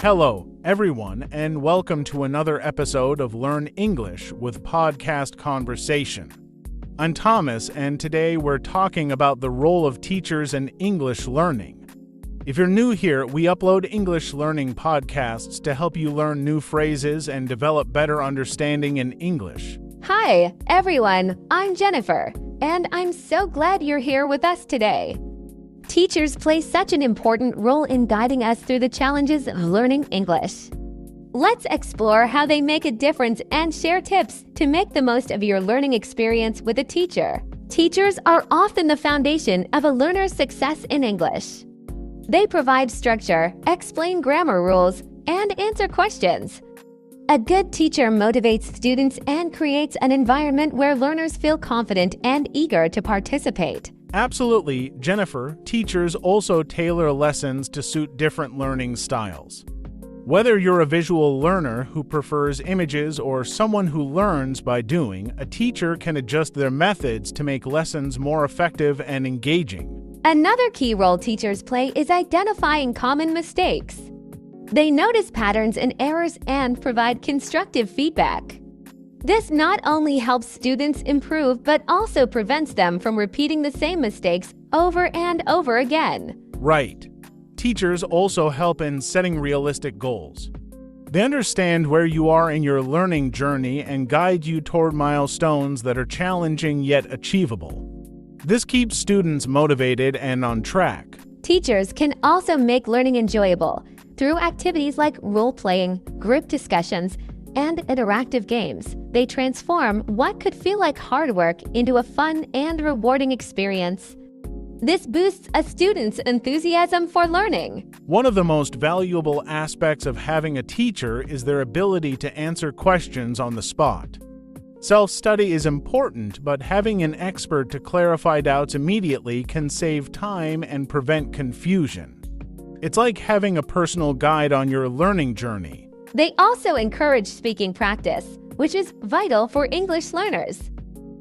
Hello, everyone, and welcome to another episode of Learn English with Podcast Conversation. I'm Thomas, and today we're talking about the role of teachers in English learning. If you're new here, we upload English learning podcasts to help you learn new phrases and develop better understanding in English. Hi, everyone. I'm Jennifer, and I'm so glad you're here with us today. Teachers play such an important role in guiding us through the challenges of learning English. Let's explore how they make a difference and share tips to make the most of your learning experience with a teacher. Teachers are often the foundation of a learner's success in English. They provide structure, explain grammar rules, and answer questions. A good teacher motivates students and creates an environment where learners feel confident and eager to participate. Absolutely, Jennifer. Teachers also tailor lessons to suit different learning styles. Whether you're a visual learner who prefers images or someone who learns by doing, a teacher can adjust their methods to make lessons more effective and engaging. Another key role teachers play is identifying common mistakes. They notice patterns and errors and provide constructive feedback. This not only helps students improve but also prevents them from repeating the same mistakes over and over again. Right. Teachers also help in setting realistic goals. They understand where you are in your learning journey and guide you toward milestones that are challenging yet achievable. This keeps students motivated and on track. Teachers can also make learning enjoyable through activities like role-playing, group discussions, and interactive games. They transform what could feel like hard work into a fun and rewarding experience. This boosts a student's enthusiasm for learning. One of the most valuable aspects of having a teacher is their ability to answer questions on the spot. Self-study is important, but having an expert to clarify doubts immediately can save time and prevent confusion. It's like having a personal guide on your learning journey. They also encourage speaking practice, which is vital for English learners.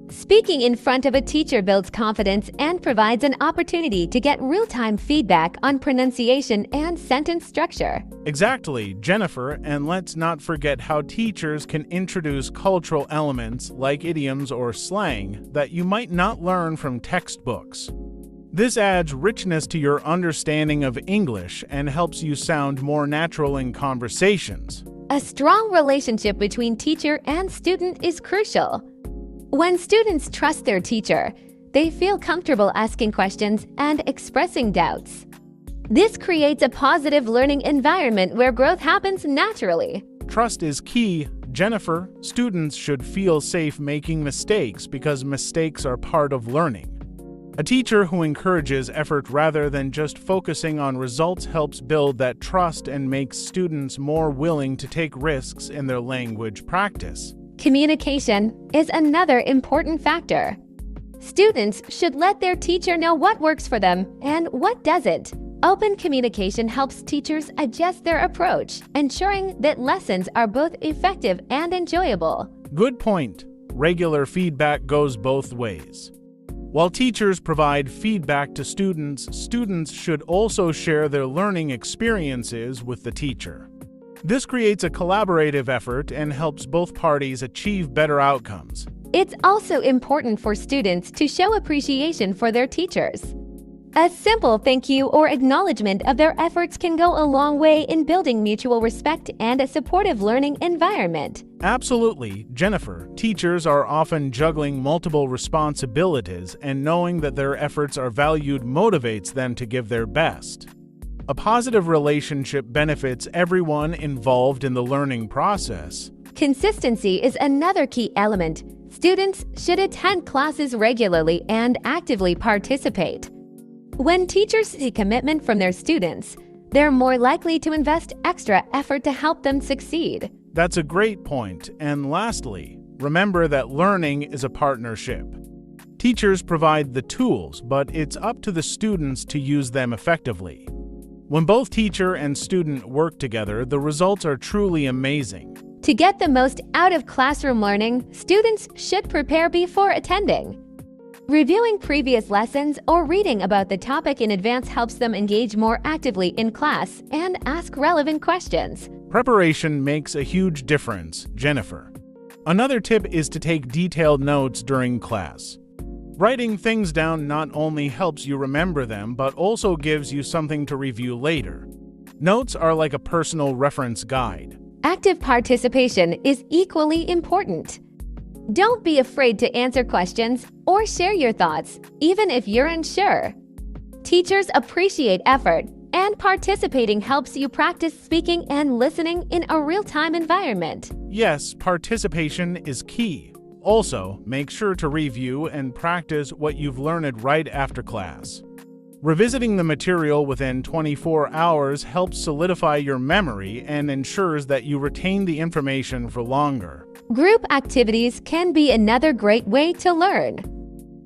Speaking in front of a teacher builds confidence and provides an opportunity to get real-time feedback on pronunciation and sentence structure. Exactly, Jennifer, and let's not forget how teachers can introduce cultural elements like idioms or slang that you might not learn from textbooks. This adds richness to your understanding of English and helps you sound more natural in conversations. A strong relationship between teacher and student is crucial. When students trust their teacher, they feel comfortable asking questions and expressing doubts. This creates a positive learning environment where growth happens naturally. Trust is key, Jennifer. Students should feel safe making mistakes because mistakes are part of learning. A teacher who encourages effort rather than just focusing on results helps build that trust and makes students more willing to take risks in their language practice. Communication is another important factor. Students should let their teacher know what works for them and what doesn't. Open communication helps teachers adjust their approach, ensuring that lessons are both effective and enjoyable. Good point. Regular feedback goes both ways. While teachers provide feedback to students, students should also share their learning experiences with the teacher. This creates a collaborative effort and helps both parties achieve better outcomes. It's also important for students to show appreciation for their teachers. A simple thank you or acknowledgement of their efforts can go a long way in building mutual respect and a supportive learning environment. Absolutely, Jennifer. Teachers are often juggling multiple responsibilities, and knowing that their efforts are valued motivates them to give their best. A positive relationship benefits everyone involved in the learning process. Consistency is another key element. Students should attend classes regularly and actively participate. When teachers see commitment from their students, they're more likely to invest extra effort to help them succeed. That's a great point. And lastly, remember that learning is a partnership. Teachers provide the tools, but it's up to the students to use them effectively. When both teacher and student work together, the results are truly amazing. To get the most out of classroom learning, students should prepare before attending. Reviewing previous lessons or reading about the topic in advance helps them engage more actively in class and ask relevant questions. Preparation makes a huge difference, Jennifer. Another tip is to take detailed notes during class. Writing things down not only helps you remember them, but also gives you something to review later. Notes are like a personal reference guide. Active participation is equally important. Don't be afraid to answer questions or share your thoughts, even if you're unsure. Teachers appreciate effort, and participating helps you practice speaking and listening in a real-time environment. Yes, participation is key. Also, make sure to review and practice what you've learned right after class. Revisiting the material within 24 hours helps solidify your memory and ensures that you retain the information for longer. Group activities can be another great way to learn.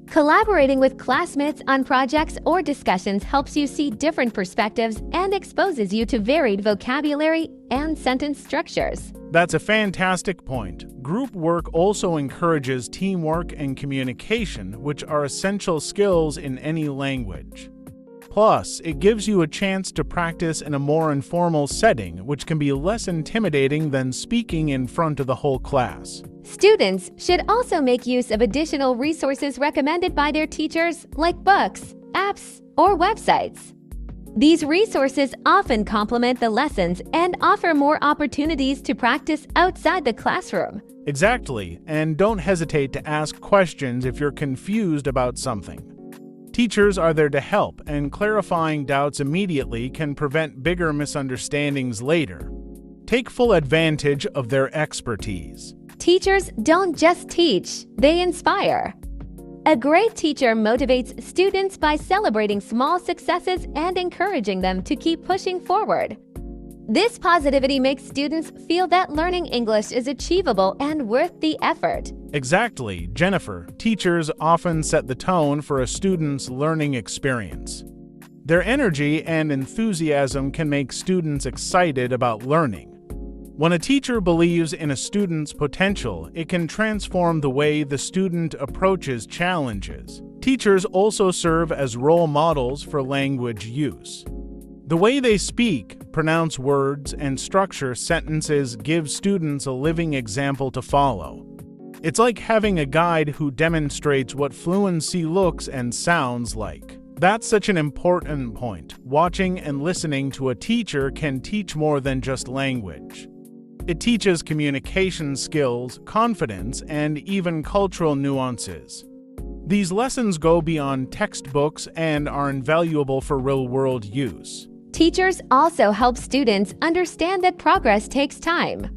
Collaborating with classmates on projects or discussions helps you see different perspectives and exposes you to varied vocabulary and sentence structures. That's a fantastic point. Group work also encourages teamwork and communication, which are essential skills in any language. Plus, it gives you a chance to practice in a more informal setting, which can be less intimidating than speaking in front of the whole class. Students should also make use of additional resources recommended by their teachers, like books, apps, or websites. These resources often complement the lessons and offer more opportunities to practice outside the classroom. Exactly, and don't hesitate to ask questions if you're confused about something. Teachers are there to help, and clarifying doubts immediately can prevent bigger misunderstandings later. Take full advantage of their expertise. Teachers don't just teach, they inspire. A great teacher motivates students by celebrating small successes and encouraging them to keep pushing forward. This positivity makes students feel that learning English is achievable and worth the effort. Exactly, Jennifer. Teachers often set the tone for a student's learning experience. Their energy and enthusiasm can make students excited about learning. When a teacher believes in a student's potential, it can transform the way the student approaches challenges. Teachers also serve as role models for language use. The way they speak, pronounce words, and structure sentences gives students a living example to follow. It's like having a guide who demonstrates what fluency looks and sounds like. That's such an important point. Watching and listening to a teacher can teach more than just language. It teaches communication skills, confidence, and even cultural nuances. These lessons go beyond textbooks and are invaluable for real-world use. Teachers also help students understand that progress takes time.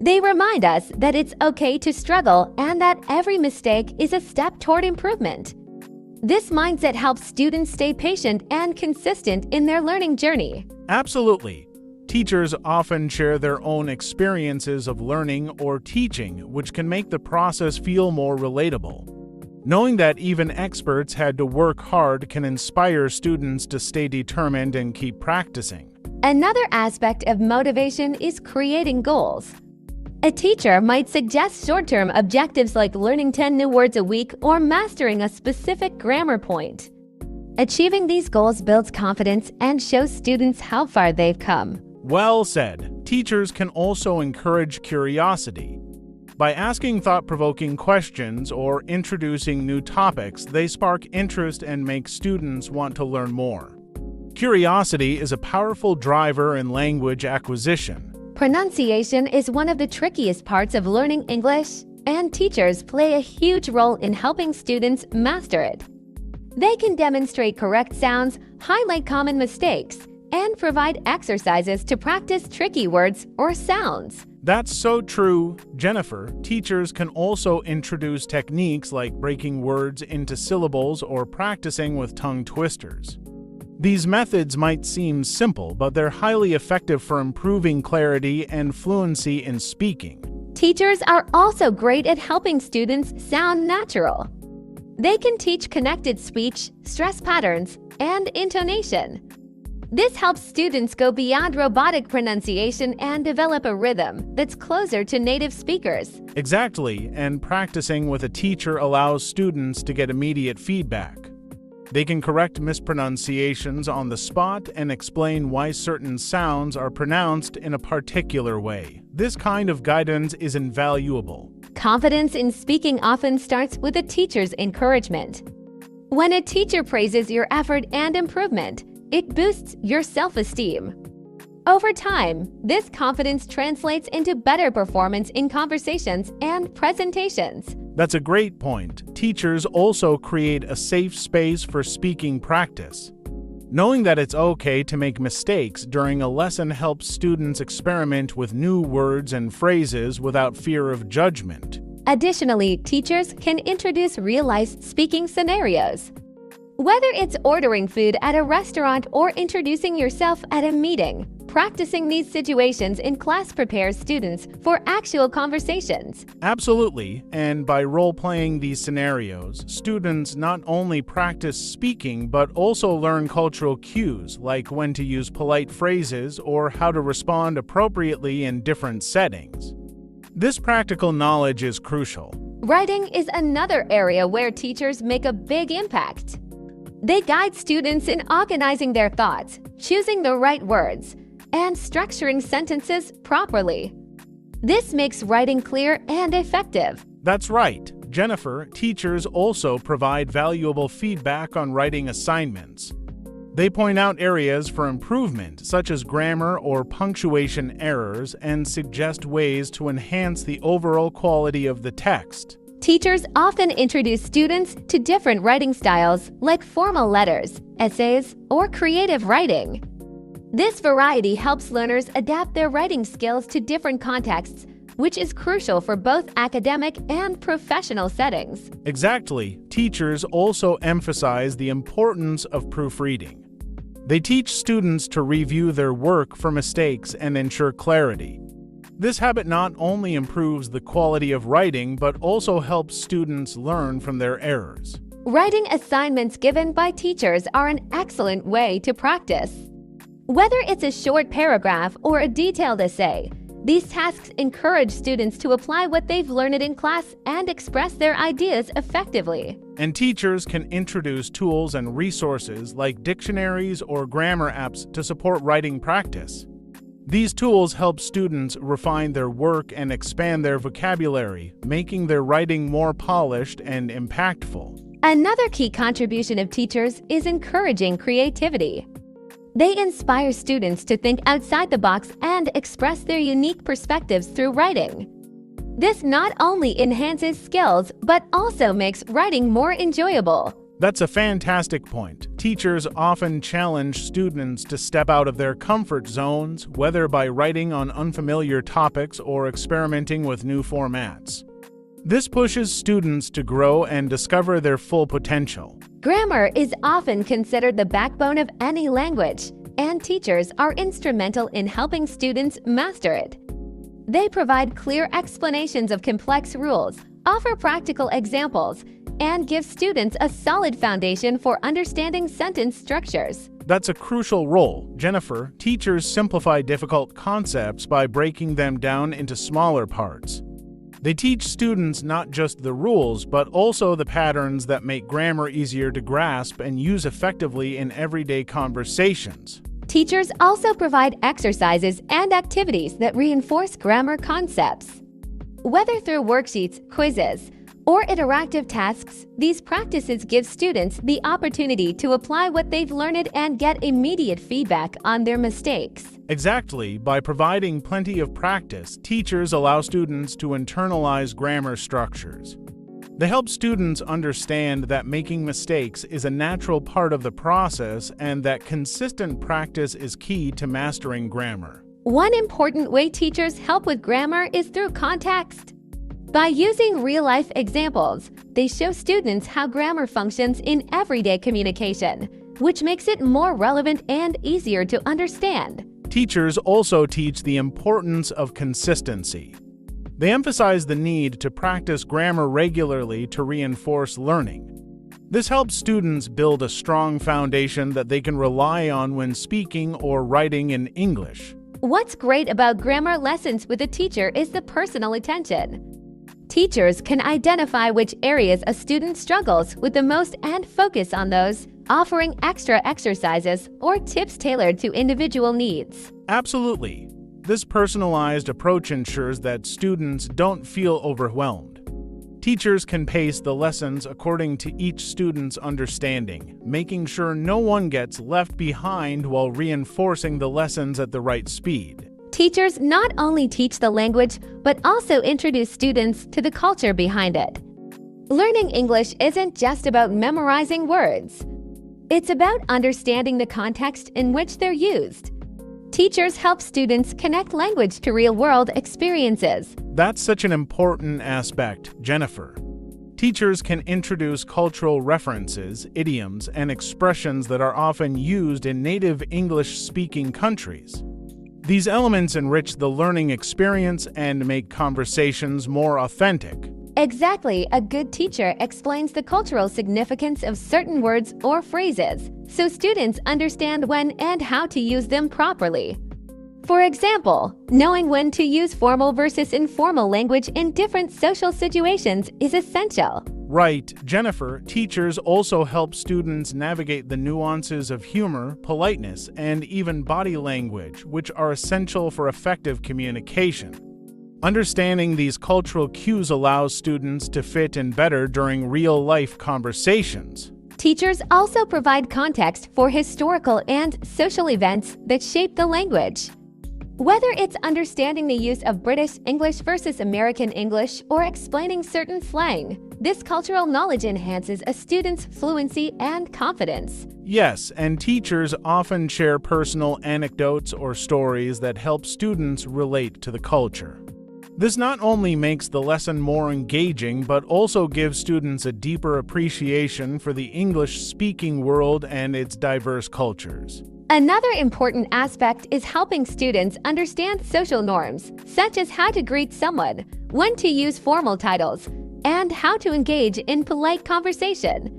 They remind us that it's okay to struggle and that every mistake is a step toward improvement. This mindset helps students stay patient and consistent in their learning journey. Absolutely. Teachers often share their own experiences of learning or teaching, which can make the process feel more relatable. Knowing that even experts had to work hard can inspire students to stay determined and keep practicing. Another aspect of motivation is creating goals. A teacher might suggest short-term objectives like learning 10 new words a week or mastering a specific grammar point. Achieving these goals builds confidence and shows students how far they've come. Well said. Teachers can also encourage curiosity. By asking thought-provoking questions or introducing new topics, they spark interest and make students want to learn more. Curiosity is a powerful driver in language acquisition. Pronunciation is one of the trickiest parts of learning English, and teachers play a huge role in helping students master it. They can demonstrate correct sounds, highlight common mistakes, and provide exercises to practice tricky words or sounds. That's so true, Jennifer. Teachers can also introduce techniques like breaking words into syllables or practicing with tongue twisters. These methods might seem simple, but they're highly effective for improving clarity and fluency in speaking. Teachers are also great at helping students sound natural. They can teach connected speech, stress patterns, and intonation. This helps students go beyond robotic pronunciation and develop a rhythm that's closer to native speakers. Exactly, and practicing with a teacher allows students to get immediate feedback. They can correct mispronunciations on the spot and explain why certain sounds are pronounced in a particular way. This kind of guidance is invaluable. Confidence in speaking often starts with a teacher's encouragement. When a teacher praises your effort and improvement, it boosts your self-esteem. Over time, this confidence translates into better performance in conversations and presentations. That's a great point. Teachers also create a safe space for speaking practice. Knowing that it's okay to make mistakes during a lesson helps students experiment with new words and phrases without fear of judgment. Additionally, teachers can introduce real-life speaking scenarios. Whether it's ordering food at a restaurant or introducing yourself at a meeting, practicing these situations in class prepares students for actual conversations. Absolutely, and by role-playing these scenarios, students not only practice speaking but also learn cultural cues like when to use polite phrases or how to respond appropriately in different settings. This practical knowledge is crucial. Writing is another area where teachers make a big impact. They guide students in organizing their thoughts, choosing the right words, and structuring sentences properly. This makes writing clear and effective. That's right, Jennifer. Teachers also provide valuable feedback on writing assignments. They point out areas for improvement, such as grammar or punctuation errors, and suggest ways to enhance the overall quality of the text. Teachers often introduce students to different writing styles like formal letters, essays, or creative writing. This variety helps learners adapt their writing skills to different contexts, which is crucial for both academic and professional settings. Exactly. Teachers also emphasize the importance of proofreading. They teach students to review their work for mistakes and ensure clarity. This habit not only improves the quality of writing but also helps students learn from their errors. Writing assignments given by teachers are an excellent way to practice. Whether it's a short paragraph or a detailed essay, these tasks encourage students to apply what they've learned in class and express their ideas effectively. And teachers can introduce tools and resources like dictionaries or grammar apps to support writing practice. These tools help students refine their work and expand their vocabulary, making their writing more polished and impactful. Another key contribution of teachers is encouraging creativity. They inspire students to think outside the box and express their unique perspectives through writing. This not only enhances skills, but also makes writing more enjoyable. That's a fantastic point. Teachers often challenge students to step out of their comfort zones, whether by writing on unfamiliar topics or experimenting with new formats. This pushes students to grow and discover their full potential. Grammar is often considered the backbone of any language, and teachers are instrumental in helping students master it. They provide clear explanations of complex rules, offer practical examples, and give students a solid foundation for understanding sentence structures. That's a crucial role, Jennifer. Teachers simplify difficult concepts by breaking them down into smaller parts. They teach students not just the rules, but also the patterns that make grammar easier to grasp and use effectively in everyday conversations. Teachers also provide exercises and activities that reinforce grammar concepts. Whether through worksheets, quizzes, or interactive tasks, these practices give students the opportunity to apply what they've learned and get immediate feedback on their mistakes. Exactly. By providing plenty of practice, teachers allow students to internalize grammar structures. They help students understand that making mistakes is a natural part of the process and that consistent practice is key to mastering grammar. One important way teachers help with grammar is through context. By using real-life examples, they show students how grammar functions in everyday communication, which makes it more relevant and easier to understand. Teachers also teach the importance of consistency. They emphasize the need to practice grammar regularly to reinforce learning. This helps students build a strong foundation that they can rely on when speaking or writing in English. What's great about grammar lessons with a teacher is the personal attention. Teachers can identify which areas a student struggles with the most and focus on those, offering extra exercises or tips tailored to individual needs. Absolutely. This personalized approach ensures that students don't feel overwhelmed. Teachers can pace the lessons according to each student's understanding, making sure no one gets left behind while reinforcing the lessons at the right speed. Teachers not only teach the language, but also introduce students to the culture behind it. Learning English isn't just about memorizing words. It's about understanding the context in which they're used. Teachers help students connect language to real-world experiences. That's such an important aspect, Jennifer. Teachers can introduce cultural references, idioms, and expressions that are often used in native English-speaking countries. These elements enrich the learning experience and make conversations more authentic. Exactly, a good teacher explains the cultural significance of certain words or phrases, so students understand when and how to use them properly. For example, knowing when to use formal versus informal language in different social situations is essential. Right, Jennifer, teachers also help students navigate the nuances of humor, politeness, and even body language, which are essential for effective communication. Understanding these cultural cues allows students to fit in better during real-life conversations. Teachers also provide context for historical and social events that shape the language. Whether it's understanding the use of British English versus American English or explaining certain slang, this cultural knowledge enhances a student's fluency and confidence. Yes, and teachers often share personal anecdotes or stories that help students relate to the culture. This not only makes the lesson more engaging, but also gives students a deeper appreciation for the English-speaking world and its diverse cultures. Another important aspect is helping students understand social norms, such as how to greet someone, when to use formal titles, and how to engage in polite conversation.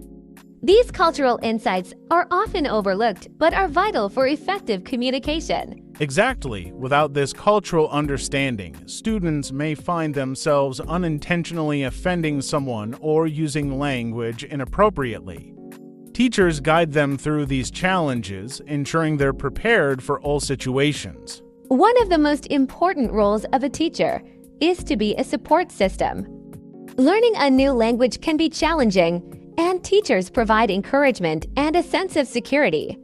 These cultural insights are often overlooked but are vital for effective communication. Exactly. Without this cultural understanding, students may find themselves unintentionally offending someone or using language inappropriately. Teachers guide them through these challenges, ensuring they're prepared for all situations. One of the most important roles of a teacher is to be a support system. Learning a new language can be challenging, and teachers provide encouragement and a sense of security.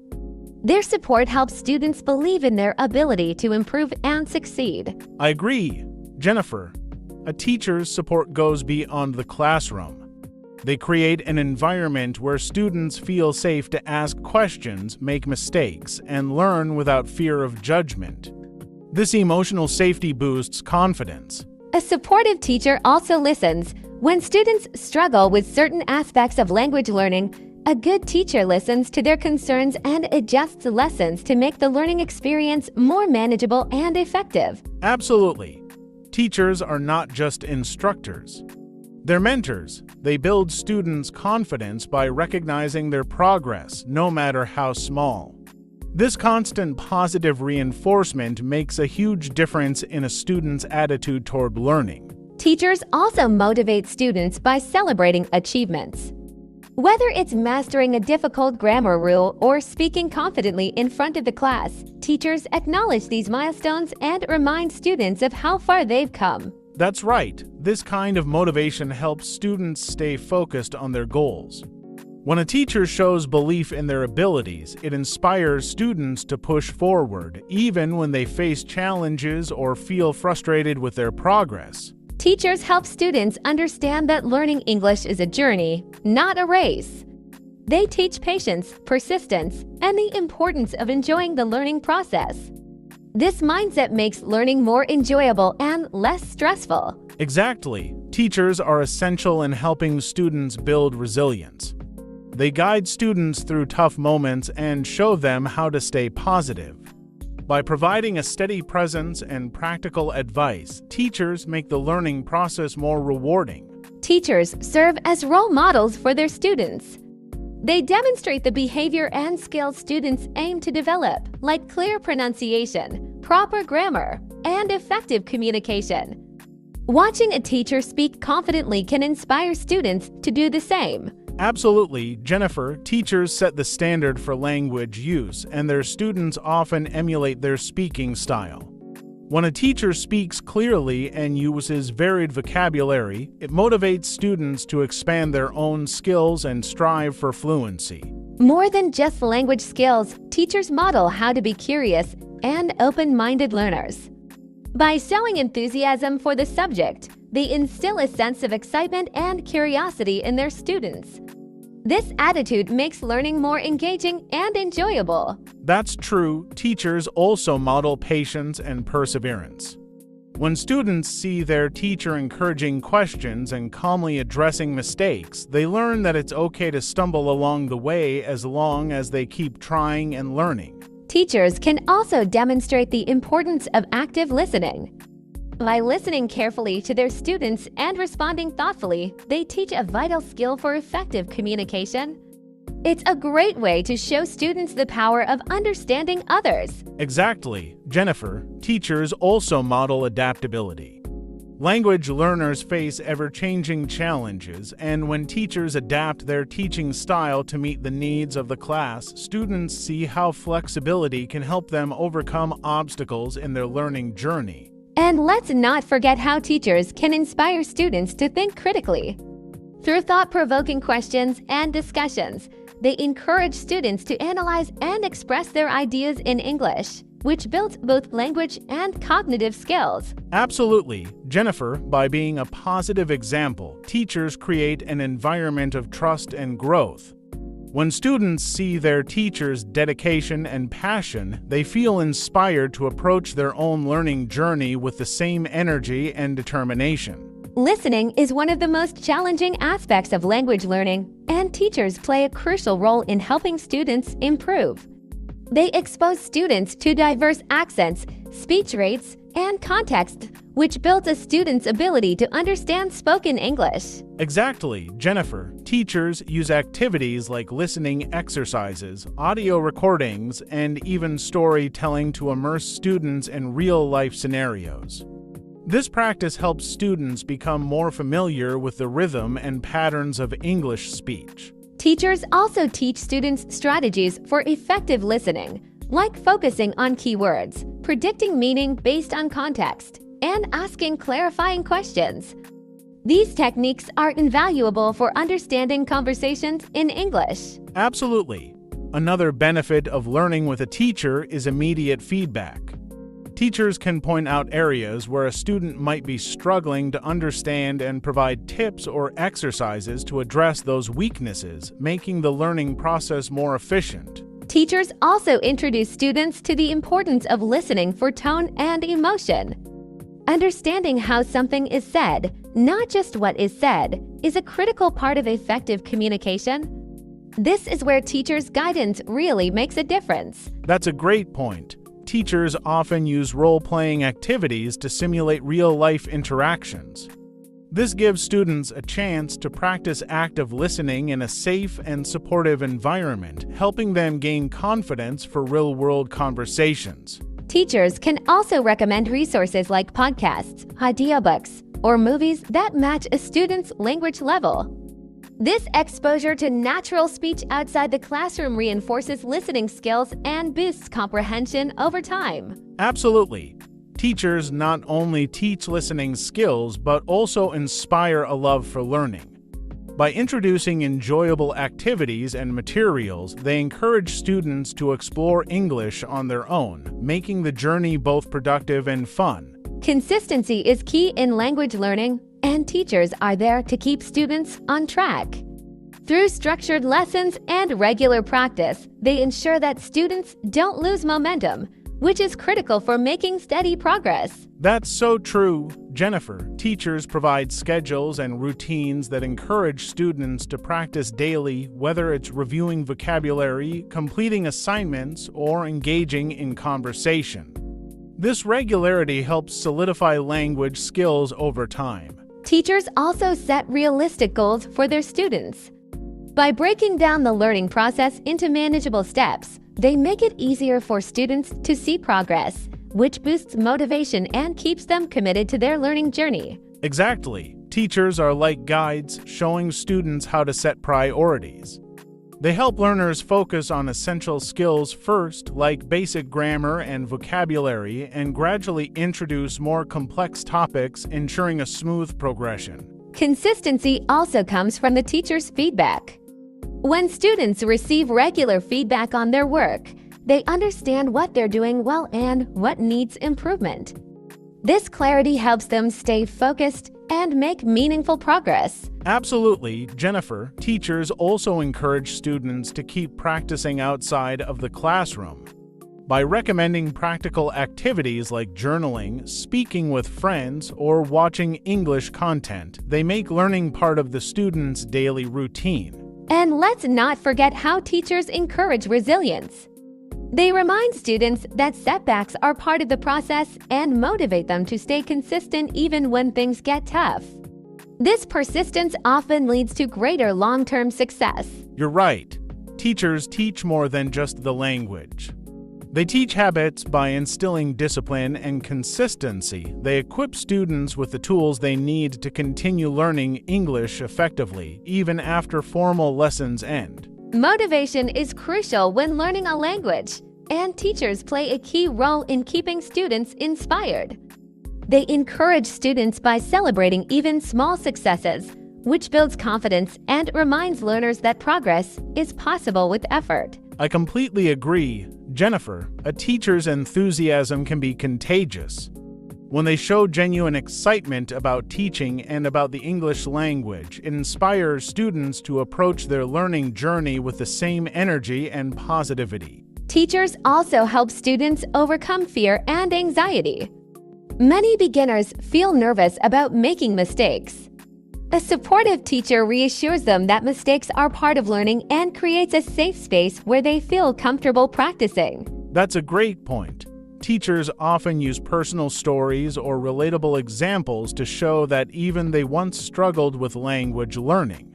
Their support helps students believe in their ability to improve and succeed. I agree. Jennifer, a teacher's support goes beyond the classroom. They create an environment where students feel safe to ask questions, make mistakes, and learn without fear of judgment. This emotional safety boosts confidence. A supportive teacher also listens. When students struggle with certain aspects of language learning, a good teacher listens to their concerns and adjusts lessons to make the learning experience more manageable and effective. Absolutely. Teachers are not just instructors. They're mentors. They build students' confidence by recognizing their progress, no matter how small. This constant positive reinforcement makes a huge difference in a student's attitude toward learning. Teachers also motivate students by celebrating achievements. Whether it's mastering a difficult grammar rule or speaking confidently in front of the class, teachers acknowledge these milestones and remind students of how far they've come. That's right. This kind of motivation helps students stay focused on their goals. When a teacher shows belief in their abilities, it inspires students to push forward, even when they face challenges or feel frustrated with their progress. Teachers help students understand that learning English is a journey, not a race. They teach patience, persistence, and the importance of enjoying the learning process. This mindset makes learning more enjoyable and less stressful. Exactly. Teachers are essential in helping students build resilience. They guide students through tough moments and show them how to stay positive. By providing a steady presence and practical advice, teachers make the learning process more rewarding. Teachers serve as role models for their students. They demonstrate the behavior and skills students aim to develop, like clear pronunciation, proper grammar, and effective communication. Watching a teacher speak confidently can inspire students to do the same. Absolutely, Jennifer. Teachers set the standard for language use, and their students often emulate their speaking style. When a teacher speaks clearly and uses varied vocabulary, it motivates students to expand their own skills and strive for fluency. More than just language skills, teachers model how to be curious and open-minded learners. By showing enthusiasm for the subject, they instill a sense of excitement and curiosity in their students. This attitude makes learning more engaging and enjoyable. That's true. Teachers also model patience and perseverance. When students see their teacher encouraging questions and calmly addressing mistakes, they learn that it's okay to stumble along the way as long as they keep trying and learning. Teachers can also demonstrate the importance of active listening. By listening carefully to their students and responding thoughtfully, they teach a vital skill for effective communication. It's a great way to show students the power of understanding others. Exactly, Jennifer. Teachers also model adaptability. Language learners face ever-changing challenges, and when teachers adapt their teaching style to meet the needs of the class, students see how flexibility can help them overcome obstacles in their learning journey. And let's not forget how teachers can inspire students to think critically. Through thought-provoking questions and discussions, they encourage students to analyze and express their ideas in English, which builds both language and cognitive skills. Absolutely, Jennifer. By being a positive example, teachers create an environment of trust and growth. When students see their teacher's dedication and passion, they feel inspired to approach their own learning journey with the same energy and determination. Listening is one of the most challenging aspects of language learning, and teachers play a crucial role in helping students improve. They expose students to diverse accents, speech rates, and context, which builds a student's ability to understand spoken English. Exactly, Jennifer. Teachers use activities like listening exercises, audio recordings, and even storytelling to immerse students in real-life scenarios. This practice helps students become more familiar with the rhythm and patterns of English speech. Teachers also teach students strategies for effective listening, like focusing on keywords, predicting meaning based on context, and asking clarifying questions. These techniques are invaluable for understanding conversations in English. Absolutely. Another benefit of learning with a teacher is immediate feedback. Teachers can point out areas where a student might be struggling to understand and provide tips or exercises to address those weaknesses, making the learning process more efficient. Teachers also introduce students to the importance of listening for tone and emotion. Understanding how something is said, not just what is said, is a critical part of effective communication. This is where teachers' guidance really makes a difference. That's a great point. Teachers often use role-playing activities to simulate real-life interactions. This gives students a chance to practice active listening in a safe and supportive environment, helping them gain confidence for real-world conversations. Teachers can also recommend resources like podcasts, audiobooks, or movies that match a student's language level. This exposure to natural speech outside the classroom reinforces listening skills and boosts comprehension over time. Absolutely. Teachers not only teach listening skills, but also inspire a love for learning. By introducing enjoyable activities and materials, they encourage students to explore English on their own, making the journey both productive and fun. Consistency is key in language learning, and teachers are there to keep students on track. Through structured lessons and regular practice, they ensure that students don't lose momentum, which is critical for making steady progress. That's so true, Jennifer. Teachers provide schedules and routines that encourage students to practice daily, whether it's reviewing vocabulary, completing assignments, or engaging in conversation. This regularity helps solidify language skills over time. Teachers also set realistic goals for their students. By breaking down the learning process into manageable steps, they make it easier for students to see progress, which boosts motivation and keeps them committed to their learning journey. Exactly. Teachers are like guides, showing students how to set priorities. They help learners focus on essential skills first, like basic grammar and vocabulary, and gradually introduce more complex topics, ensuring a smooth progression. Consistency also comes from the teacher's feedback. When students receive regular feedback on their work, they understand what they're doing well and what needs improvement. This clarity helps them stay focused and make meaningful progress. Absolutely, Jennifer. Teachers also encourage students to keep practicing outside of the classroom. By recommending practical activities like journaling, speaking with friends, or watching English content, they make learning part of the student's daily routine. And let's not forget how teachers encourage resilience. They remind students that setbacks are part of the process and motivate them to stay consistent even when things get tough. This persistence often leads to greater long-term success. You're right. Teachers teach more than just the language. They teach habits by instilling discipline and consistency. They equip students with the tools they need to continue learning English effectively, even after formal lessons end. Motivation is crucial when learning a language, and teachers play a key role in keeping students inspired. They encourage students by celebrating even small successes, which builds confidence and reminds learners that progress is possible with effort. I completely agree, Jennifer. A teacher's enthusiasm can be contagious. When they show genuine excitement about teaching and about the English language, it inspires students to approach their learning journey with the same energy and positivity. Teachers also help students overcome fear and anxiety. Many beginners feel nervous about making mistakes. A supportive teacher reassures them that mistakes are part of learning and creates a safe space where they feel comfortable practicing. That's a great point. Teachers often use personal stories or relatable examples to show that even they once struggled with language learning.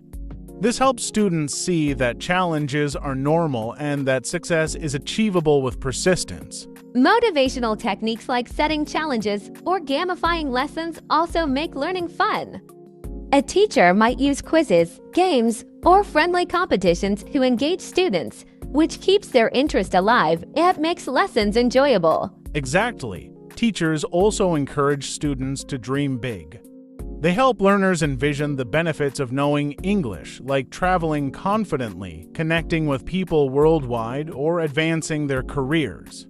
This helps students see that challenges are normal and that success is achievable with persistence. Motivational techniques like setting challenges or gamifying lessons also make learning fun. A teacher might use quizzes, games, or friendly competitions to engage students, which keeps their interest alive and makes lessons enjoyable. Exactly. Teachers also encourage students to dream big. They help learners envision the benefits of knowing English, like traveling confidently, connecting with people worldwide, or advancing their careers.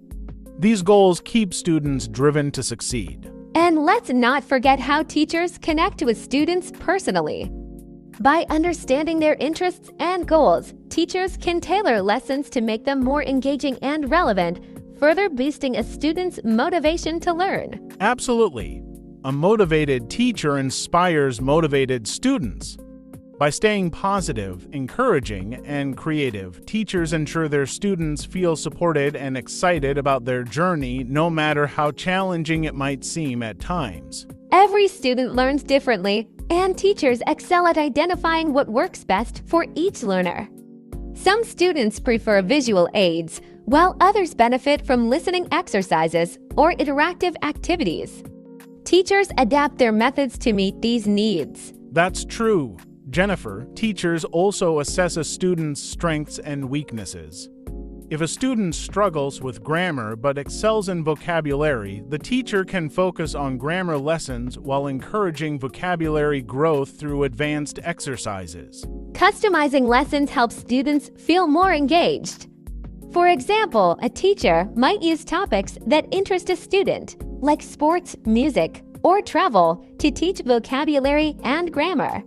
These goals keep students driven to succeed. And let's not forget how teachers connect with students personally. By understanding their interests and goals, teachers can tailor lessons to make them more engaging and relevant, further boosting a student's motivation to learn. Absolutely. A motivated teacher inspires motivated students. By staying positive, encouraging, and creative, teachers ensure their students feel supported and excited about their journey, no matter how challenging it might seem at times. Every student learns differently, and teachers excel at identifying what works best for each learner. Some students prefer visual aids, while others benefit from listening exercises or interactive activities. Teachers adapt their methods to meet these needs. That's true. Jennifer, teachers also assess a student's strengths and weaknesses. If a student struggles with grammar but excels in vocabulary, the teacher can focus on grammar lessons while encouraging vocabulary growth through advanced exercises. Customizing lessons helps students feel more engaged. For example, a teacher might use topics that interest a student, like sports, music, or travel, to teach vocabulary and grammar.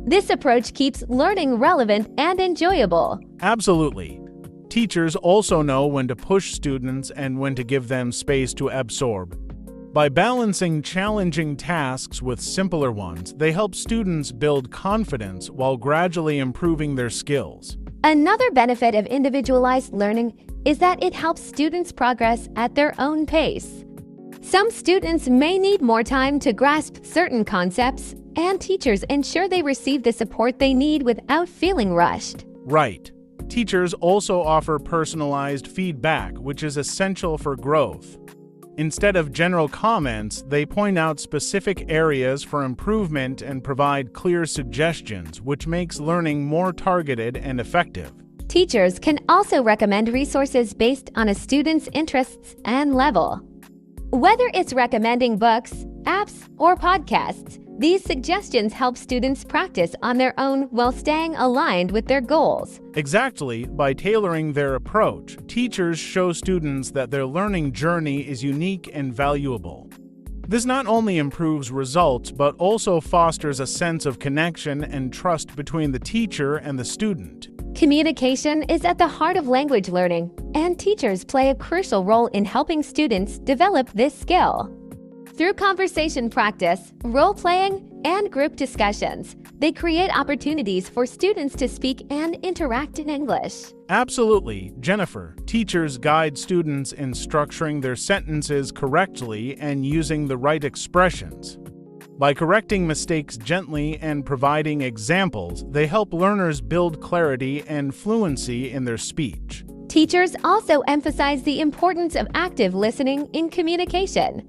This approach keeps learning relevant and enjoyable. Absolutely. Teachers also know when to push students and when to give them space to absorb. By balancing challenging tasks with simpler ones, they help students build confidence while gradually improving their skills. Another benefit of individualized learning is that it helps students progress at their own pace. Some students may need more time to grasp certain concepts, and teachers ensure they receive the support they need without feeling rushed. Right. Teachers also offer personalized feedback, which is essential for growth. Instead of general comments, they point out specific areas for improvement and provide clear suggestions, which makes learning more targeted and effective. Teachers can also recommend resources based on a student's interests and level. Whether it's recommending books, apps, or podcasts, these suggestions help students practice on their own while staying aligned with their goals. Exactly. By tailoring their approach, teachers show students that their learning journey is unique and valuable. This not only improves results, but also fosters a sense of connection and trust between the teacher and the student. Communication is at the heart of language learning, and teachers play a crucial role in helping students develop this skill. Through conversation practice, role-playing, and group discussions, they create opportunities for students to speak and interact in English. Absolutely, Jennifer. Teachers guide students in structuring their sentences correctly and using the right expressions. By correcting mistakes gently and providing examples, they help learners build clarity and fluency in their speech. Teachers also emphasize the importance of active listening in communication.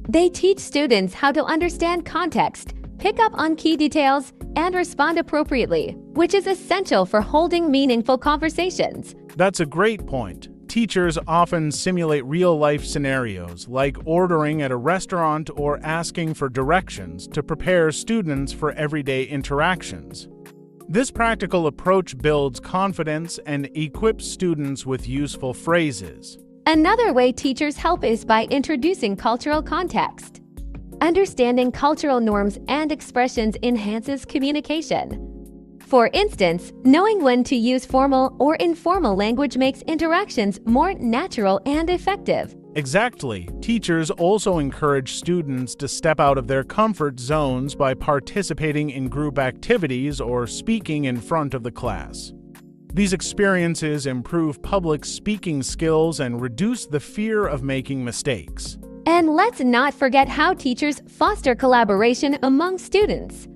They teach students how to understand context, pick up on key details, and respond appropriately, which is essential for holding meaningful conversations. That's a great point. Teachers often simulate real-life scenarios, like ordering at a restaurant or asking for directions to prepare students for everyday interactions. This practical approach builds confidence and equips students with useful phrases. Another way teachers help is by introducing cultural context. Understanding cultural norms and expressions enhances communication. For instance, knowing when to use formal or informal language makes interactions more natural and effective. Exactly. Teachers also encourage students to step out of their comfort zones by participating in group activities or speaking in front of the class. These experiences improve public speaking skills and reduce the fear of making mistakes. And let's not forget how teachers foster collaboration among students.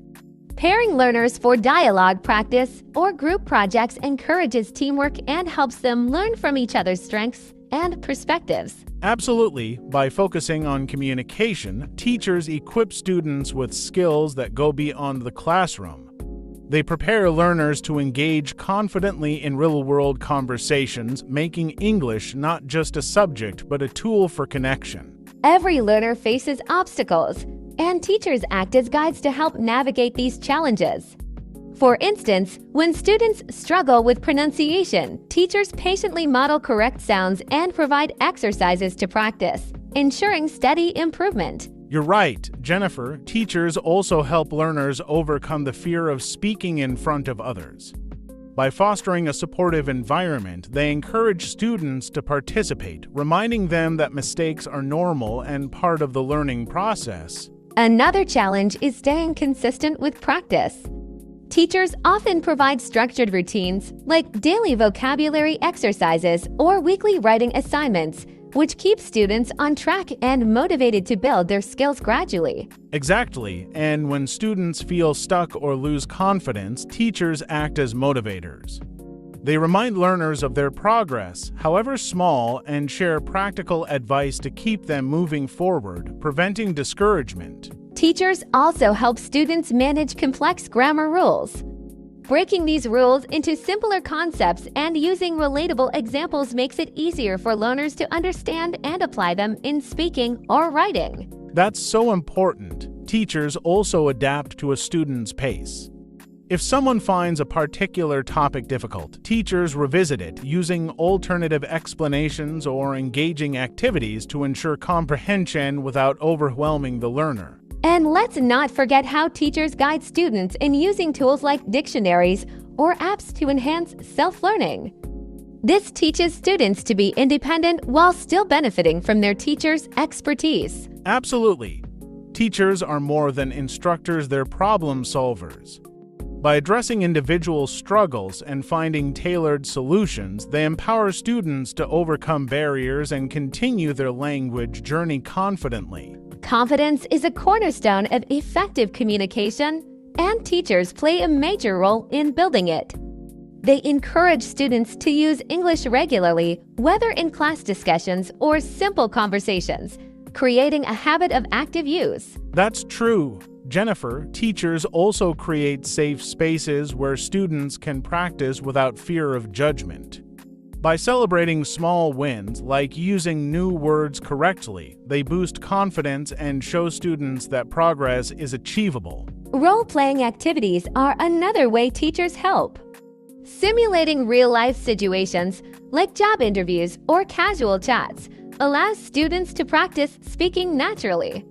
Pairing learners for dialogue practice or group projects encourages teamwork and helps them learn from each other's strengths and perspectives. Absolutely. By focusing on communication, teachers equip students with skills that go beyond the classroom. They prepare learners to engage confidently in real-world conversations, making English not just a subject but a tool for connection. Every learner faces obstacles, and teachers act as guides to help navigate these challenges. For instance, when students struggle with pronunciation, teachers patiently model correct sounds and provide exercises to practice, ensuring steady improvement. You're right, Jennifer. Teachers also help learners overcome the fear of speaking in front of others. By fostering a supportive environment, they encourage students to participate, reminding them that mistakes are normal and part of the learning process. Another challenge is staying consistent with practice. Teachers often provide structured routines, like daily vocabulary exercises or weekly writing assignments, which keeps students on track and motivated to build their skills gradually. Exactly, and when students feel stuck or lose confidence, teachers act as motivators. They remind learners of their progress, however small, and share practical advice to keep them moving forward, preventing discouragement. Teachers also help students manage complex grammar rules. Breaking these rules into simpler concepts and using relatable examples makes it easier for learners to understand and apply them in speaking or writing. That's so important. Teachers also adapt to a student's pace. If someone finds a particular topic difficult, teachers revisit it using alternative explanations or engaging activities to ensure comprehension without overwhelming the learner. And let's not forget how teachers guide students in using tools like dictionaries or apps to enhance self-learning. This teaches students to be independent while still benefiting from their teachers' expertise. Absolutely. Teachers are more than instructors, they're problem solvers. By addressing individual struggles and finding tailored solutions, they empower students to overcome barriers and continue their language journey confidently. Confidence is a cornerstone of effective communication, and teachers play a major role in building it. They encourage students to use English regularly, whether in class discussions or simple conversations, creating a habit of active use. That's true. Jennifer, teachers also create safe spaces where students can practice without fear of judgment. By celebrating small wins, like using new words correctly, they boost confidence and show students that progress is achievable. Role-playing activities are another way teachers help. Simulating real-life situations, like job interviews or casual chats, allows students to practice speaking naturally.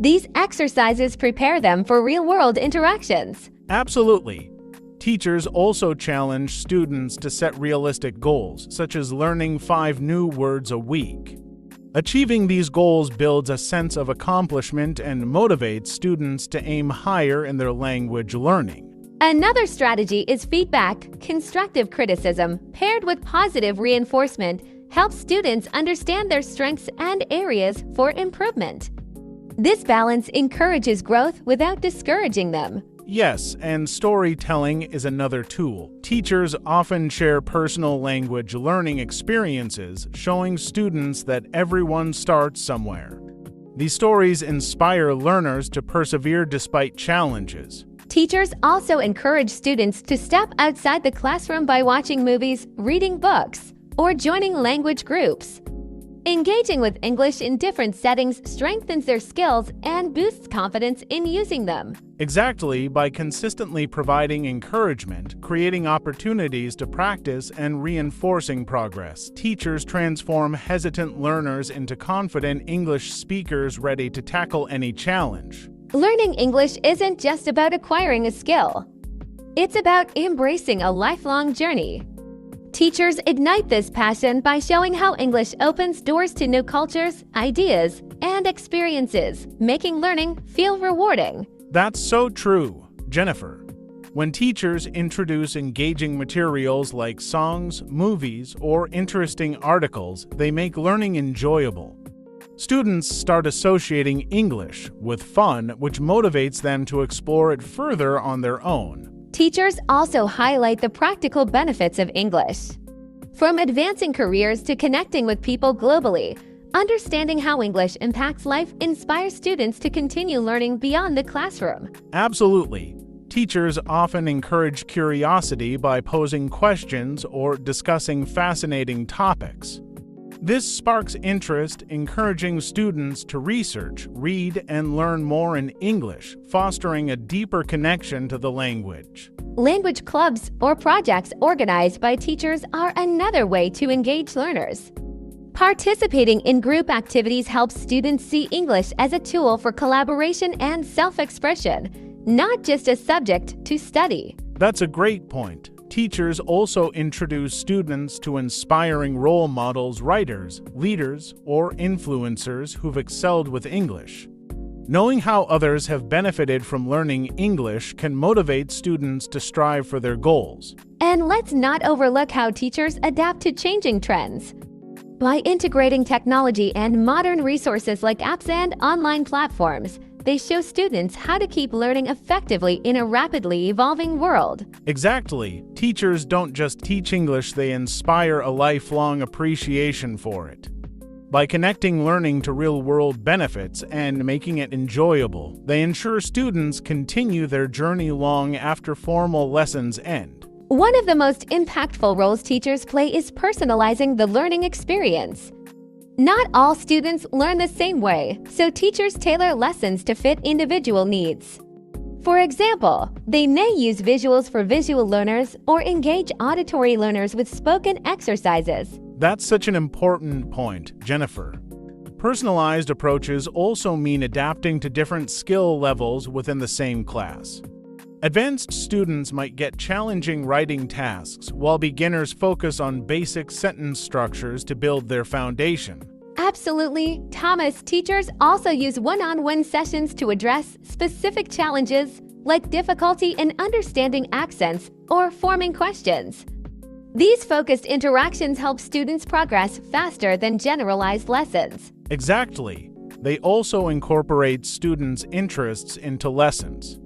These exercises prepare them for real-world interactions. Absolutely. Teachers also challenge students to set realistic goals, such as learning 5 new words a week. Achieving these goals builds a sense of accomplishment and motivates students to aim higher in their language learning. Another strategy is feedback. Constructive criticism, paired with positive reinforcement, helps students understand their strengths and areas for improvement. This balance encourages growth without discouraging them. Yes, and storytelling is another tool. Teachers often share personal language learning experiences, showing students that everyone starts somewhere. These stories inspire learners to persevere despite challenges. Teachers also encourage students to step outside the classroom by watching movies, reading books, or joining language groups. Engaging with English in different settings strengthens their skills and boosts confidence in using them. Exactly, by consistently providing encouragement, creating opportunities to practice, and reinforcing progress, teachers transform hesitant learners into confident English speakers ready to tackle any challenge. Learning English isn't just about acquiring a skill. It's about embracing a lifelong journey. Teachers ignite this passion by showing how English opens doors to new cultures, ideas, and experiences, making learning feel rewarding. That's so true, Jennifer. When teachers introduce engaging materials like songs, movies, or interesting articles, they make learning enjoyable. Students start associating English with fun, which motivates them to explore it further on their own. Teachers also highlight the practical benefits of English. From advancing careers to connecting with people globally, understanding how English impacts life inspires students to continue learning beyond the classroom. Absolutely. Teachers often encourage curiosity by posing questions or discussing fascinating topics. This sparks interest, encouraging students to research, read, and learn more in English, fostering a deeper connection to the language. Language clubs or projects organized by teachers are another way to engage learners. Participating in group activities helps students see English as a tool for collaboration and self-expression, not just a subject to study. That's a great point. Teachers also introduce students to inspiring role models, writers, leaders, or influencers who've excelled with English. Knowing how others have benefited from learning English can motivate students to strive for their goals. And let's not overlook how teachers adapt to changing trends. By integrating technology and modern resources like apps and online platforms, they show students how to keep learning effectively in a rapidly evolving world. Exactly. Teachers don't just teach English, they inspire a lifelong appreciation for it. By connecting learning to real-world benefits and making it enjoyable, they ensure students continue their journey long after formal lessons end. One of the most impactful roles teachers play is personalizing the learning experience. Not all students learn the same way, so teachers tailor lessons to fit individual needs. For example, they may use visuals for visual learners or engage auditory learners with spoken exercises. That's such an important point, Jennifer. Personalized approaches also mean adapting to different skill levels within the same class. Advanced students might get challenging writing tasks, while beginners focus on basic sentence structures to build their foundation. Absolutely, Thomas. Teachers also use one-on-one sessions to address specific challenges, like difficulty in understanding accents or forming questions. These focused interactions help students progress faster than generalized lessons. Exactly. They also incorporate students' interests into lessons.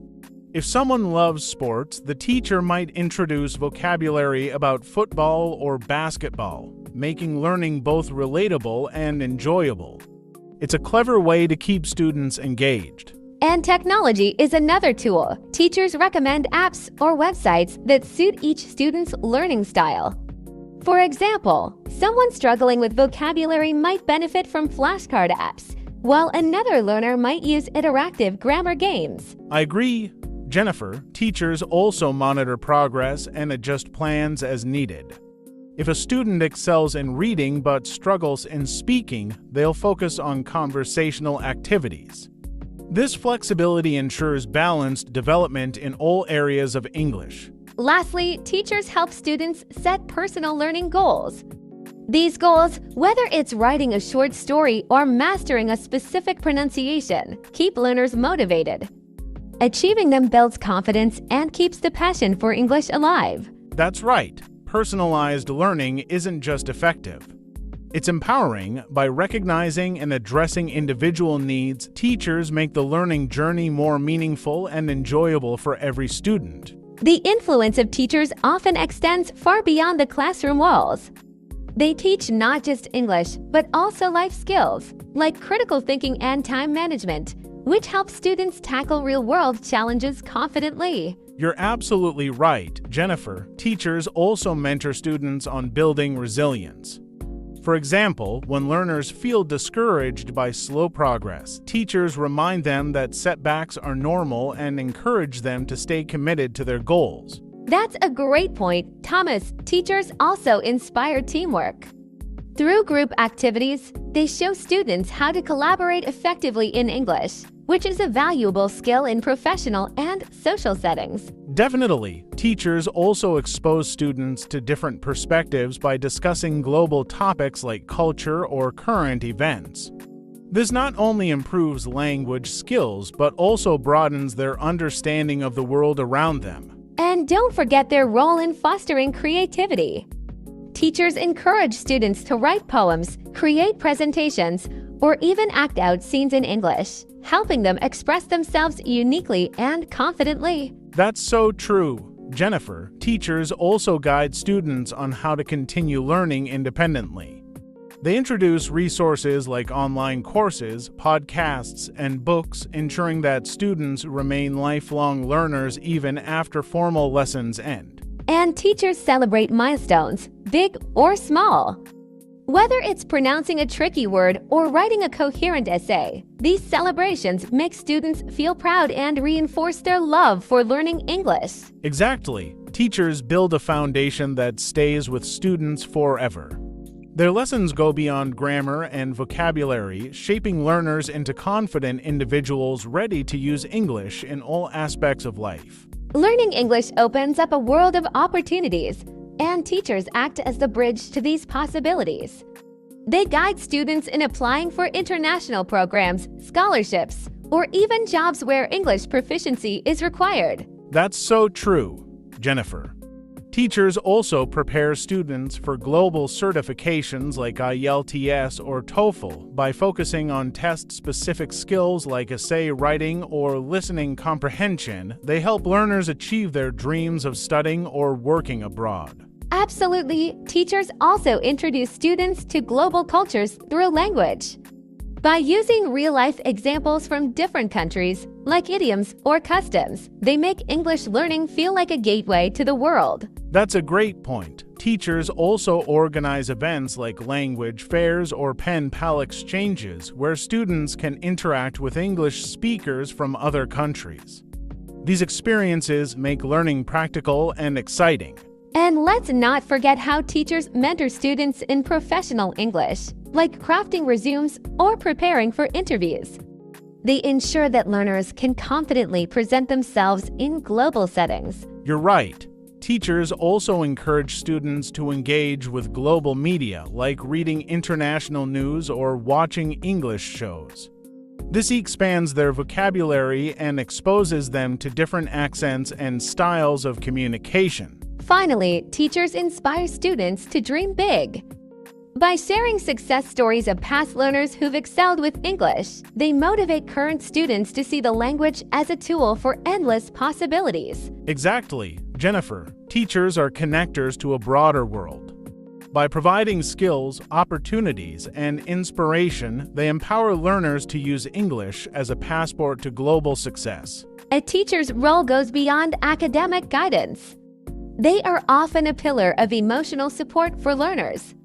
If someone loves sports, the teacher might introduce vocabulary about football or basketball, making learning both relatable and enjoyable. It's a clever way to keep students engaged. And technology is another tool. Teachers recommend apps or websites that suit each student's learning style. For example, someone struggling with vocabulary might benefit from flashcard apps, while another learner might use interactive grammar games. I agree, Jennifer. Teachers also monitor progress and adjust plans as needed. If a student excels in reading but struggles in speaking, they'll focus on conversational activities. This flexibility ensures balanced development in all areas of English. Lastly, teachers help students set personal learning goals. These goals, whether it's writing a short story or mastering a specific pronunciation, keep learners motivated. Achieving them builds confidence and keeps the passion for English alive. That's right. Personalized learning isn't just effective. It's empowering. By recognizing and addressing individual needs, teachers make the learning journey more meaningful and enjoyable for every student. The influence of teachers often extends far beyond the classroom walls. They teach not just English, but also life skills, like critical thinking and time management, which helps students tackle real-world challenges confidently. You're absolutely right, Jennifer. Teachers also mentor students on building resilience. For example, when learners feel discouraged by slow progress, teachers remind them that setbacks are normal and encourage them to stay committed to their goals. That's a great point, Thomas. Teachers also inspire teamwork. Through group activities, they show students how to collaborate effectively in English, which is a valuable skill in professional and social settings. Definitely. Teachers also expose students to different perspectives by discussing global topics like culture or current events. This not only improves language skills, but also broadens their understanding of the world around them. And don't forget their role in fostering creativity. Teachers encourage students to write poems, create presentations, or even act out scenes in English, helping them express themselves uniquely and confidently. That's so true, Jennifer. Teachers also guide students on how to continue learning independently. They introduce resources like online courses, podcasts, and books, ensuring that students remain lifelong learners even after formal lessons end. And teachers celebrate milestones, big or small. Whether it's pronouncing a tricky word or writing a coherent essay, these celebrations make students feel proud and reinforce their love for learning English. Exactly. Teachers build a foundation that stays with students forever. Their lessons go beyond grammar and vocabulary, shaping learners into confident individuals ready to use English in all aspects of life. Learning English opens up a world of opportunities, and teachers act as the bridge to these possibilities. They guide students in applying for international programs, scholarships, or even jobs where English proficiency is required. That's so true, Jennifer. Teachers also prepare students for global certifications like IELTS or TOEFL by focusing on test-specific skills like essay writing or listening comprehension. They help learners achieve their dreams of studying or working abroad. Absolutely. Teachers also introduce students to global cultures through language. By using real-life examples from different countries, like idioms or customs, they make English learning feel like a gateway to the world. That's a great point. Teachers also organize events like language fairs or pen pal exchanges, where students can interact with English speakers from other countries. These experiences make learning practical and exciting. And let's not forget how teachers mentor students in professional English, like crafting resumes or preparing for interviews. They ensure that learners can confidently present themselves in global settings. You're right. Teachers also encourage students to engage with global media, like reading international news or watching English shows. This expands their vocabulary and exposes them to different accents and styles of communication. Finally, teachers inspire students to dream big. By sharing success stories of past learners who've excelled with English, they motivate current students to see the language as a tool for endless possibilities. Exactly, Jennifer. Teachers are connectors to a broader world. By providing skills, opportunities, and inspiration, they empower learners to use English as a passport to global success. A teacher's role goes beyond academic guidance. They are often a pillar of emotional support for learners.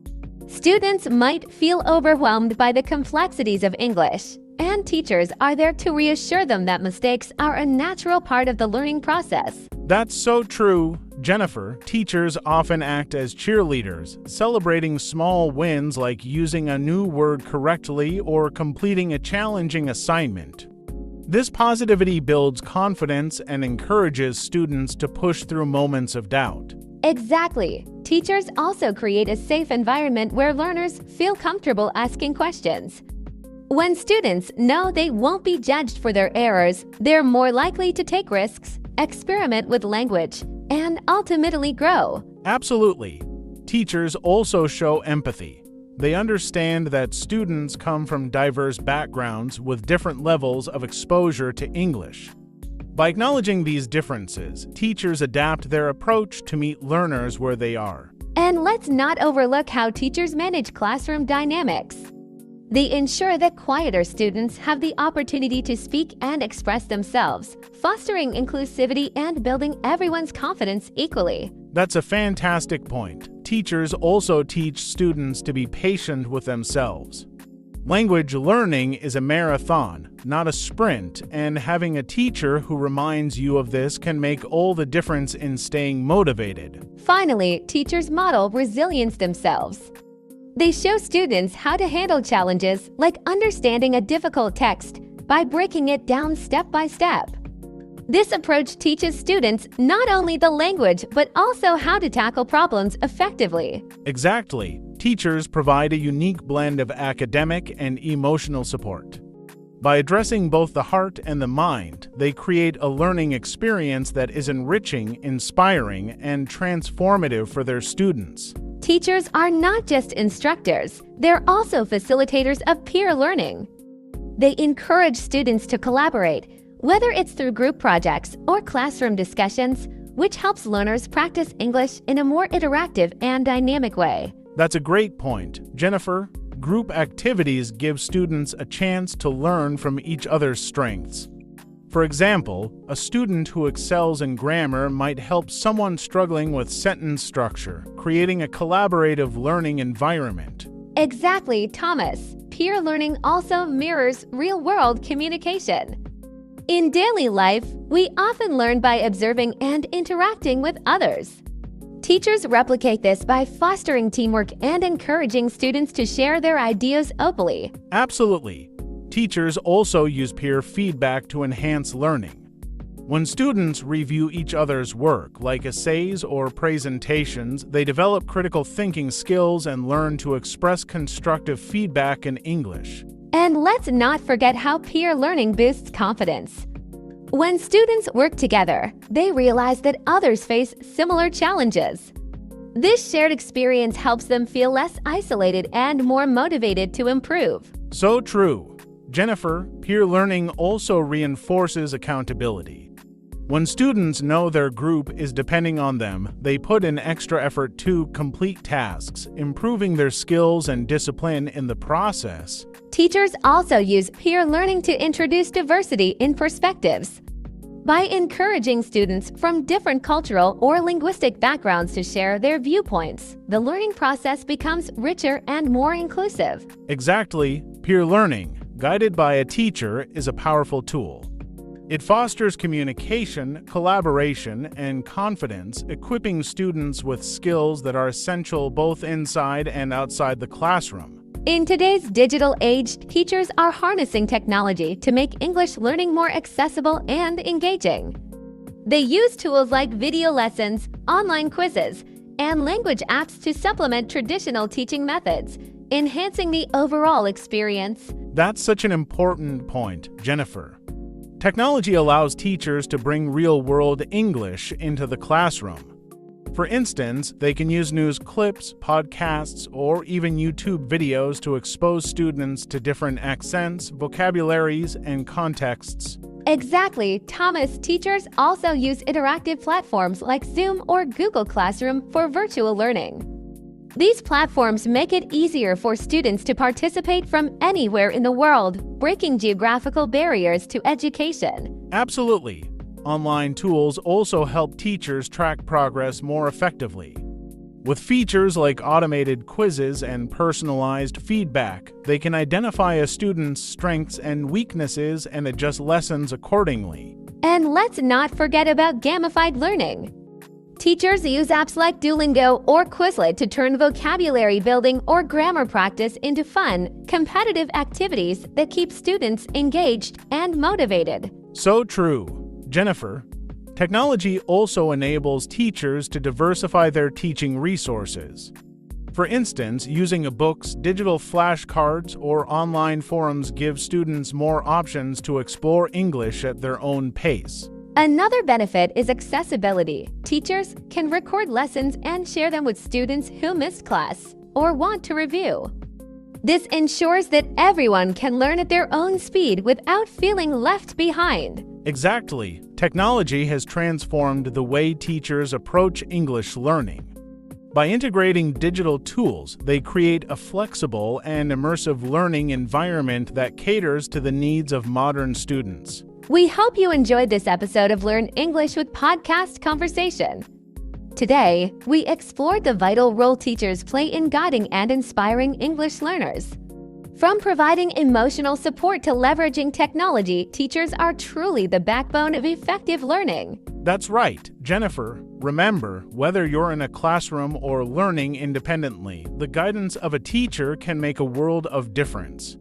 Students might feel overwhelmed by the complexities of English, and teachers are there to reassure them that mistakes are a natural part of the learning process. That's so true, Jennifer. Teachers often act as cheerleaders, celebrating small wins like using a new word correctly or completing a challenging assignment. This positivity builds confidence and encourages students to push through moments of doubt. Exactly. Teachers also create a safe environment where learners feel comfortable asking questions. When students know they won't be judged for their errors, they're more likely to take risks, experiment with language, and ultimately grow. Absolutely. Teachers also show empathy. They understand that students come from diverse backgrounds with different levels of exposure to English. By acknowledging these differences, teachers adapt their approach to meet learners where they are. And let's not overlook how teachers manage classroom dynamics. They ensure that quieter students have the opportunity to speak and express themselves, fostering inclusivity and building everyone's confidence equally. That's a fantastic point. Teachers also teach students to be patient with themselves. Language learning is a marathon, not a sprint, and having a teacher who reminds you of this can make all the difference in staying motivated. Finally, teachers model resilience themselves. They show students how to handle challenges like understanding a difficult text by breaking it down step by step. This approach teaches students not only the language but also how to tackle problems effectively. Exactly. Teachers provide a unique blend of academic and emotional support. By addressing both the heart and the mind, they create a learning experience that is enriching, inspiring, and transformative for their students. Teachers are not just instructors, they're also facilitators of peer learning. They encourage students to collaborate, whether it's through group projects or classroom discussions, which helps learners practice English in a more interactive and dynamic way. That's a great point, Jennifer. Group activities give students a chance to learn from each other's strengths. For example, a student who excels in grammar might help someone struggling with sentence structure, creating a collaborative learning environment. Exactly, Thomas. Peer learning also mirrors real-world communication. In daily life, we often learn by observing and interacting with others. Teachers replicate this by fostering teamwork and encouraging students to share their ideas openly. Absolutely. Teachers also use peer feedback to enhance learning. When students review each other's work, like essays or presentations, they develop critical thinking skills and learn to express constructive feedback in English. And let's not forget how peer learning boosts confidence. When students work together, they realize that others face similar challenges. This shared experience helps them feel less isolated and more motivated to improve. So true. Jennifer, peer learning also reinforces accountability. When students know their group is depending on them, they put in extra effort to complete tasks, improving their skills and discipline in the process. Teachers also use peer learning to introduce diversity in perspectives. By encouraging students from different cultural or linguistic backgrounds to share their viewpoints, the learning process becomes richer and more inclusive. Exactly. Peer learning, guided by a teacher, is a powerful tool. It fosters communication, collaboration, and confidence, equipping students with skills that are essential both inside and outside the classroom. In today's digital age, teachers are harnessing technology to make English learning more accessible and engaging. They use tools like video lessons, online quizzes, and language apps to supplement traditional teaching methods, enhancing the overall experience. That's such an important point, Jennifer. Technology allows teachers to bring real-world English into the classroom. For instance, they can use news clips, podcasts, or even YouTube videos to expose students to different accents, vocabularies, and contexts. Exactly, Thomas. Teachers also use interactive platforms like Zoom or Google Classroom for virtual learning. These platforms make it easier for students to participate from anywhere in the world, breaking geographical barriers to education. Absolutely. Online tools also help teachers track progress more effectively. With features like automated quizzes and personalized feedback, they can identify a student's strengths and weaknesses and adjust lessons accordingly. And let's not forget about gamified learning. Teachers use apps like Duolingo or Quizlet to turn vocabulary building or grammar practice into fun, competitive activities that keep students engaged and motivated. So true. Jennifer, technology also enables teachers to diversify their teaching resources. For instance, using books, digital flashcards, or online forums gives students more options to explore English at their own pace. Another benefit is accessibility. Teachers can record lessons and share them with students who missed class or want to review. This ensures that everyone can learn at their own speed without feeling left behind. Exactly. Technology has transformed the way teachers approach English learning. By integrating digital tools, they create a flexible and immersive learning environment that caters to the needs of modern students. We hope you enjoyed this episode of Learn English with Podcast Conversation. Today, we explored the vital role teachers play in guiding and inspiring English learners. From providing emotional support to leveraging technology, teachers are truly the backbone of effective learning. That's right, Jennifer. Remember, whether you're in a classroom or learning independently, the guidance of a teacher can make a world of difference.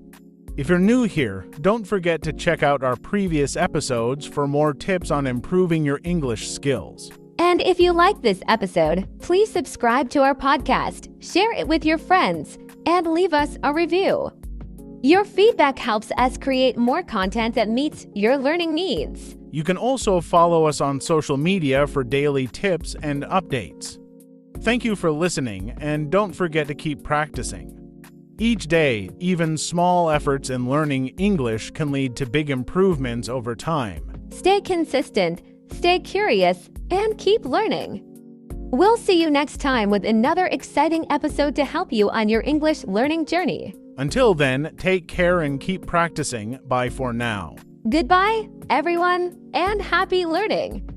If you're new here, don't forget to check out our previous episodes for more tips on improving your English skills. And if you like this episode, please subscribe to our podcast, share it with your friends, and leave us a review. Your feedback helps us create more content that meets your learning needs. You can also follow us on social media for daily tips and updates. Thank you for listening, and don't forget to keep practicing. Each day, even small efforts in learning English can lead to big improvements over time. Stay consistent, stay curious, and keep learning. We'll see you next time with another exciting episode to help you on your English learning journey. Until then, take care and keep practicing. Bye for now. Goodbye, everyone, and happy learning!